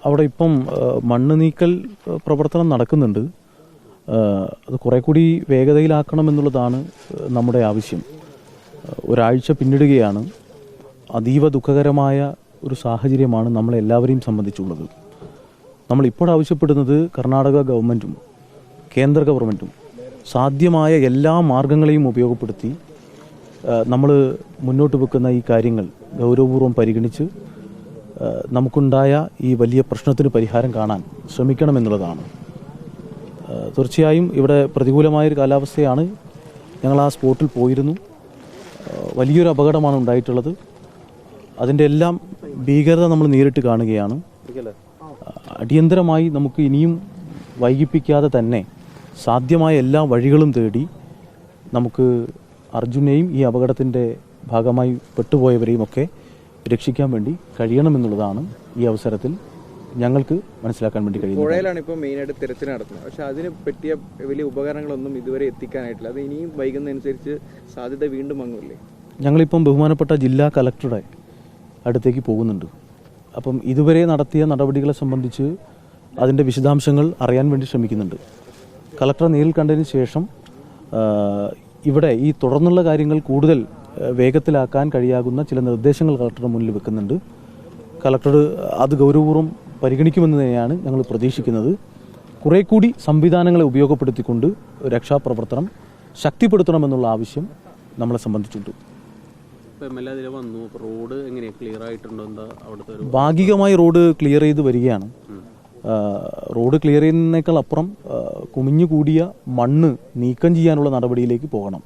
അവിടെ ഇപ്പം മണ്ണ് നീക്കൽ പ്രവർത്തനം നടക്കുന്നുണ്ട്. അത് കുറെ കൂടി വേഗതയിലാക്കണമെന്നുള്ളതാണ് നമ്മുടെ ആവശ്യം. ഒരാഴ്ച പിന്നിടുകയാണ്. അതീവ ദുഃഖകരമായ ഒരു സാഹചര്യമാണ് നമ്മളെല്ലാവരെയും സംബന്ധിച്ചുള്ളത്. നമ്മളിപ്പോൾ ആവശ്യപ്പെടുന്നത് കർണാടക ഗവൺമെൻറ്റും കേന്ദ്ര ഗവൺമെൻറ്റും സാധ്യമായ എല്ലാ മാർഗങ്ങളെയും ഉപയോഗപ്പെടുത്തി നമ്മൾ മുന്നോട്ട് വെക്കുന്ന ഈ കാര്യങ്ങൾ ഗൗരവപൂർവ്വം പരിഗണിച്ച് നമുക്കുണ്ടായ ഈ വലിയ പ്രശ്നത്തിന് പരിഹാരം കാണാൻ ശ്രമിക്കണമെന്നുള്ളതാണ്. തീർച്ചയായും ഇവിടെ പ്രതികൂലമായൊരു കാലാവസ്ഥയാണ്. ഞങ്ങൾ ആ സ്പോട്ടിൽ പോയിരുന്നു. വലിയൊരു അപകടമാണ് ഉണ്ടായിട്ടുള്ളത്. അതിൻ്റെ എല്ലാം ഭീകരത നമ്മൾ നേരിട്ട് കാണുകയാണ്. അടിയന്തരമായി നമുക്ക് ഇനിയും വൈകിപ്പിക്കാതെ തന്നെ സാധ്യമായ എല്ലാ വഴികളും തേടി നമുക്ക് അർജുനെയും ഈ അപകടത്തിൻ്റെ ഭാഗമായി പെട്ടുപോയവരെയും ഒക്കെ രക്ഷിക്കാൻ വേണ്ടി കഴിയണമെന്നുള്ളതാണ് ഈ അവസരത്തിൽ ഞങ്ങൾക്ക് മനസ്സിലാക്കാൻ വേണ്ടി കഴിയുന്നത്. പുഴയിലാണ് ഇപ്പോൾ മെയിനായിട്ട് തിരച്ചിൽ നടത്തുന്നത്. പക്ഷേ അതിന് പറ്റിയ വലിയ ഉപകരണങ്ങളൊന്നും ഇതുവരെ എത്തിക്കാനായിട്ടില്ല. അത് ഇനിയും വൈകുന്നതനുസരിച്ച് സാധ്യത വീണ്ടും മങ്ങുമല്ലേ? ഞങ്ങളിപ്പം ബഹുമാനപ്പെട്ട ജില്ലാ കലക്ടറുടെ അടുത്തേക്ക് പോകുന്നുണ്ട്. അപ്പം ഇതുവരെ നടത്തിയ നടപടികളെ സംബന്ധിച്ച് അതിൻ്റെ വിശദാംശങ്ങൾ അറിയാൻ വേണ്ടി ശ്രമിക്കുന്നുണ്ട്. കലക്ടറെ നേരിൽ കണ്ടതിന് ശേഷം ഇവിടെ ഈ തുടർന്നുള്ള കാര്യങ്ങൾ കൂടുതൽ വേഗത്തിലാക്കാൻ കഴിയാകുന്ന ചില നിർദ്ദേശങ്ങൾ കളക്ടറുടെ മുന്നിൽ വെക്കുന്നുണ്ട്. കളക്ടർ അത് ഗൗരവപൂർവ്വം പരിഗണിക്കുമെന്ന് തന്നെയാണ് ഞങ്ങൾ പ്രതീക്ഷിക്കുന്നത്. കുറേ കൂടി സംവിധാനങ്ങളെ ഉപയോഗപ്പെടുത്തിക്കൊണ്ട് രക്ഷാപ്രവർത്തനം ശക്തിപ്പെടുത്തണമെന്നുള്ള ആവശ്യം നമ്മളെ സംബന്ധിച്ചുണ്ട്. ഭാഗികമായി റോഡ് ക്ലിയർ ചെയ്ത് വരികയാണ്. റോഡ് ക്ലിയർ ചെയ്യുന്നതിനേക്കാൾ അപ്പുറം കുമിഞ്ഞുകൂടിയ മണ്ണ് നീക്കം ചെയ്യാനുള്ള നടപടിയിലേക്ക് പോകണം.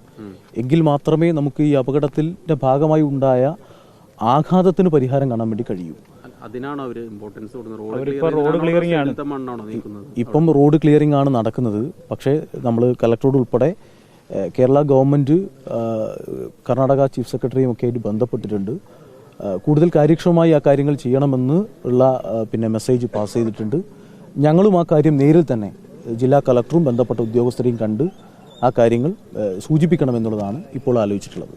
എങ്കിൽ മാത്രമേ നമുക്ക് ഈ അപകടത്തിന്റെ ഭാഗമായി ഉണ്ടായ ആഘാതത്തിന് പരിഹാരം കാണാൻ വേണ്ടി കഴിയൂ. ഇപ്പം റോഡ് ക്ലിയറിംഗ് ആണ് നടക്കുന്നത്. പക്ഷേ നമ്മൾ കലക്ടറോട് ഉൾപ്പെടെ കേരള ഗവൺമെന്റ് കർണാടക ചീഫ് സെക്രട്ടറിയും ഒക്കെ ആയിട്ട് ബന്ധപ്പെട്ടിട്ടുണ്ട്. കൂടുതൽ കാര്യക്ഷമമായി ആ കാര്യങ്ങൾ ചെയ്യണമെന്ന് ഉള്ള മെസ്സേജ് പാസ് ചെയ്തിട്ടുണ്ട്. ഞങ്ങളും ആ കാര്യം നേരിൽ തന്നെ ജില്ലാ കളക്ടറും ബന്ധപ്പെട്ട ഉദ്യോഗസ്ഥരെയും കണ്ട് ആ കാര്യങ്ങൾ സൂചിപ്പിക്കണമെന്നുള്ളതാണ് ഇപ്പോൾ ആലോചിച്ചിട്ടുള്ളത്.